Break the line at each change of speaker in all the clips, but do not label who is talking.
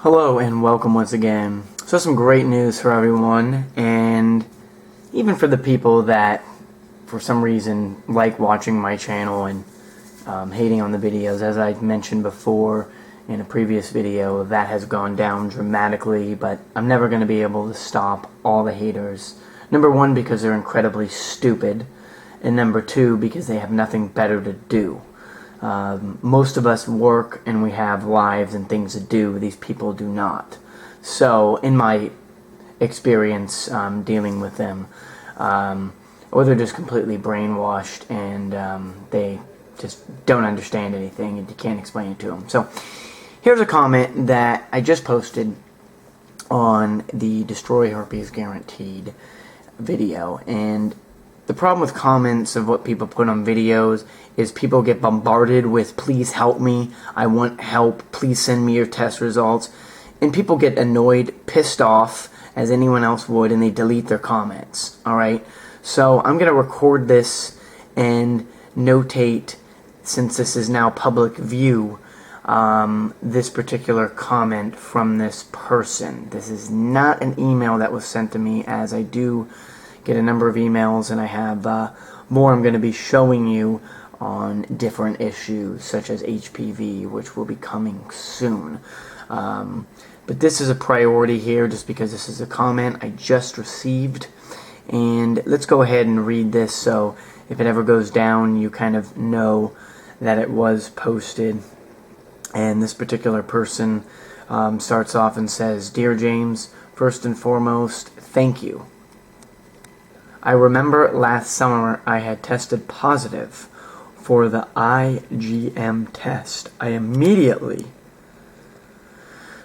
Hello and welcome once again. So some great news for everyone, and even for the people that for some reason like watching my channel and hating on the videos. As I mentioned before in a previous video, that has gone down dramatically, but I'm never going to be able to stop all the haters. Number one, because they're incredibly stupid, and number two, because they have nothing better to do. Most of us work and we have lives and things to do. These people do not. So, in my experience dealing with them, or they're just completely brainwashed and they just don't understand anything and you can't explain it to them. So, here's a comment that I just posted on the Destroy Herpes Guaranteed video, and the problem with comments of what people put on videos is people get bombarded with, please help me, I want help, please send me your test results. And people get annoyed, pissed off, as anyone else would, and they delete their comments. Alright? So I'm going to record this and notate, since this is now public view, this particular comment from this person. This is not an email that was sent to me, as I do get a number of emails, and I have more I'm going to be showing you on different issues such as HPV, which will be coming soon. But this is a priority here just because this is a comment I just received, and let's go ahead and read this so if it ever goes down you kind of know that it was posted. And this particular person starts off and says, "Dear James, first and foremost, thank you. I remember last summer I had tested positive for the IgM test. I immediately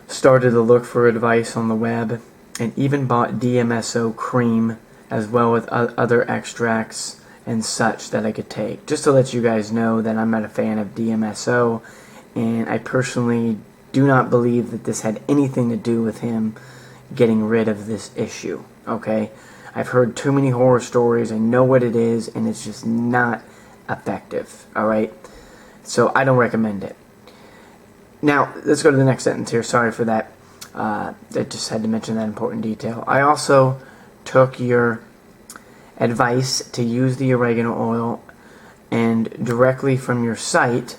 started to look for advice on the web and even bought DMSO cream as well with other extracts and such that I could take. Just to let you guys know that I'm not a fan of DMSO, and I personally do not believe that this had anything to do with him getting rid of this issue, okay? I've heard too many horror stories. I know what it is, and it's just not effective, alright? So I don't recommend it. Now, let's go to the next sentence here. Sorry for that. I just had to mention that important detail. I also took your advice to use the oregano oil and directly from your site.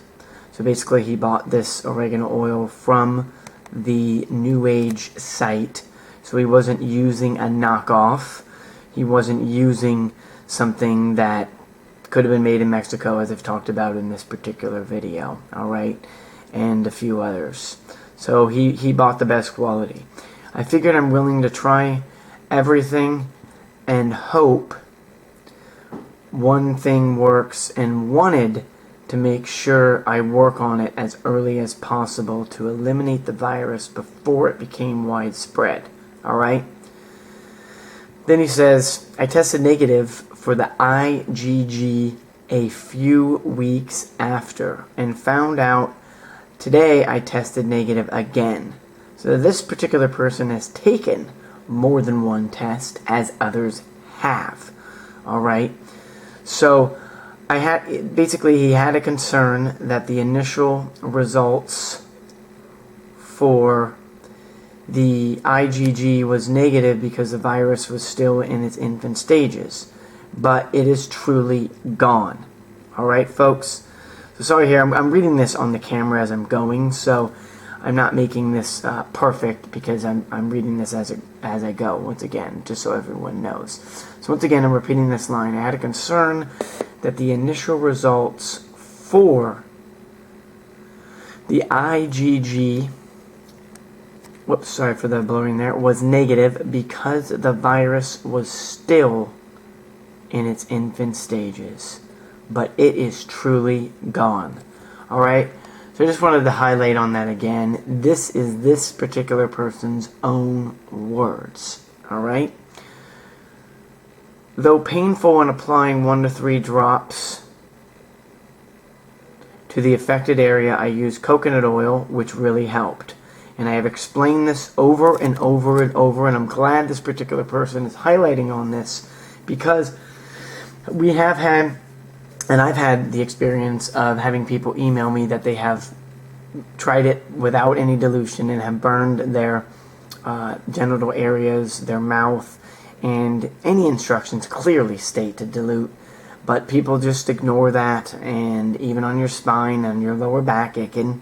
So basically he bought this oregano oil from the New Age site. So he wasn't using a knockoff. He wasn't using something that could have been made in Mexico, as I've talked about in this particular video, alright, and a few others. So he bought the best quality. I figured I'm willing to try everything and hope one thing works, and wanted to make sure I work on it as early as possible to eliminate the virus before it became widespread, alright? Then he says, I tested negative for the IgG a few weeks after and found out today I tested negative again. So this particular person has taken more than one test, as others have. Alright? So basically he had a concern that the initial results for the IgG was negative because the virus was still in its infant stages, but it is truly gone. Alright, folks? So sorry here, I'm reading this on the camera as I'm going, so I'm not making this perfect because I'm reading this as I go, once again, just so everyone knows. So once again, I'm repeating this line. I had a concern that the initial results for the IgG, whoops, sorry for the blurring there, was negative because the virus was still in its infant stages. But it is truly gone. Alright? So I just wanted to highlight on that again. This is this particular person's own words. Alright? Though painful when applying 1 to 3 drops to the affected area, I used coconut oil, which really helped. And I have explained this over and over and over, and I'm glad this particular person is highlighting on this, because we have had, and I've had the experience of having people email me that they have tried it without any dilution and have burned their genital areas, their mouth, and any instructions clearly state to dilute, but people just ignore that. And even on your spine and your lower back, it can,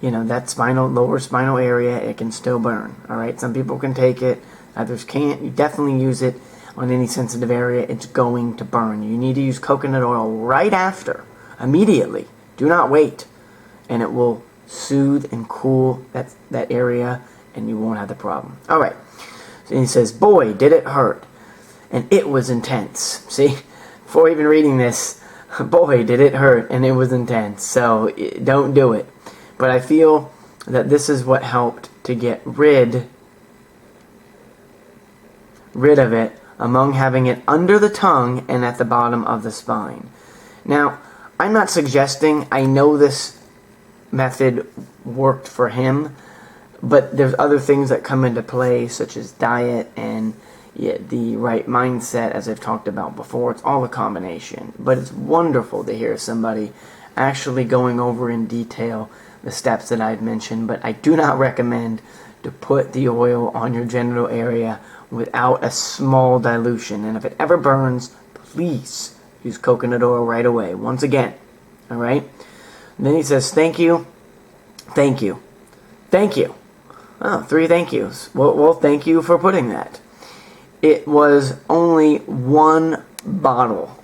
that lower spinal area, it can still burn. All right, some people can take it, others can't. You definitely use it on any sensitive area. It's going to burn. You need to use coconut oil right after, immediately. Do not wait, and it will soothe and cool that area, and you won't have the problem. All right. And he says, boy, did it hurt. And it was intense. See, before even reading this, boy, did it hurt, and it was intense. So don't do it. But I feel that this is what helped to get rid of it, among having it under the tongue and at the bottom of the spine. Now, I'm not suggesting I know this method worked for him, but there's other things that come into play, such as diet and the right mindset, as I've talked about before. It's all a combination. But it's wonderful to hear somebody actually going over in detail the steps that I've mentioned. But I do not recommend to put the oil on your genital area without a small dilution. And if it ever burns, please use coconut oil right away. Once again. All right? And then he says, thank you, thank you, thank you. Oh, 3 thank yous. Well, thank you for putting that. It was only 1 bottle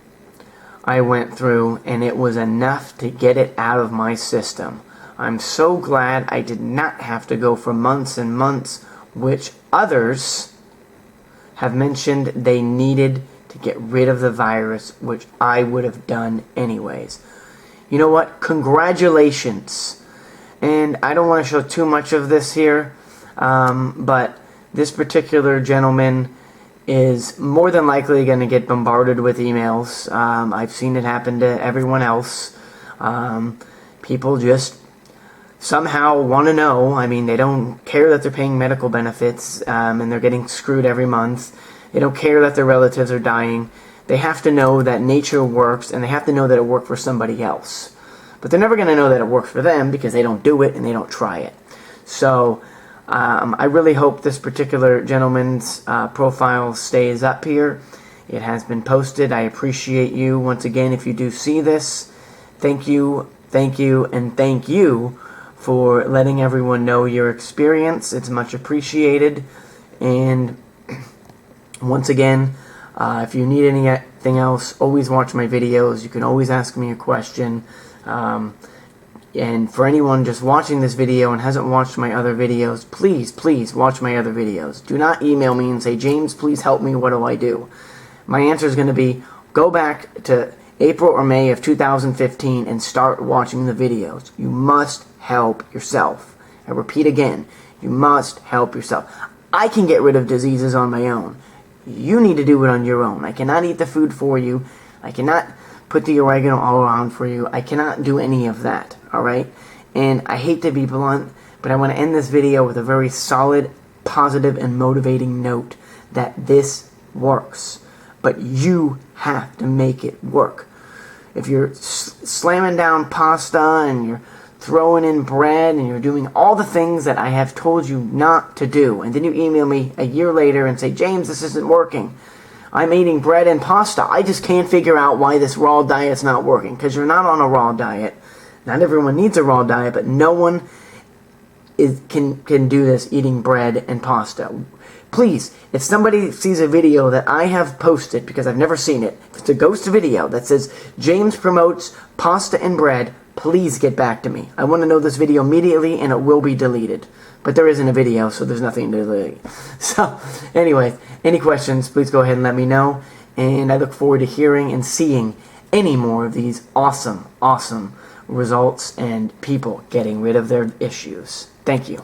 I went through, and it was enough to get it out of my system. I'm so glad I did not have to go for months and months, which others have mentioned they needed to get rid of the virus, which I would have done anyways. You know what? Congratulations. And I don't want to show too much of this here, but this particular gentleman is more than likely going to get bombarded with emails. I've seen it happen to everyone else. People just somehow want to know. I mean, they don't care that they're paying medical benefits and they're getting screwed every month. They don't care that their relatives are dying. They have to know that nature works, and they have to know that it worked for somebody else. But they're never going to know that it works for them because they don't do it and they don't try it. So I really hope this particular gentleman's profile stays up here. It has been posted. I appreciate you. Once again, if you do see this, thank you, and thank you for letting everyone know your experience. It's much appreciated. And once again, if you need anything else, always watch my videos. You can always ask me a question. And for anyone just watching this video and hasn't watched my other videos, please watch my other videos. Do not email me and say, James, please help me, what do I do? My answer is going to be, go back to April or May of 2015 and start watching the videos. You must help yourself. I repeat again, you must help yourself. I can get rid of diseases on my own. You need to do it on your own. I cannot eat the food for you. I cannot put the oregano oil on for you. I cannot do any of that, alright? And I hate to be blunt, but I want to end this video with a very solid, positive, and motivating note that this works. But you have to make it work. If you're slamming down pasta and you're throwing in bread and you're doing all the things that I have told you not to do, and then you email me a year later and say, James, this isn't working. I'm eating bread and pasta. I just can't figure out why this raw diet's not working. Because you're not on a raw diet. Not everyone needs a raw diet, but no one can do this eating bread and pasta. Please, if somebody sees a video that I have posted, because I've never seen it, if it's a ghost video that says, James promotes pasta and bread, please get back to me. I want to know this video immediately, and it will be deleted. But there isn't a video, so there's nothing to delete. So, anyway, any questions, please go ahead and let me know. And I look forward to hearing and seeing any more of these awesome results and people getting rid of their issues. Thank you.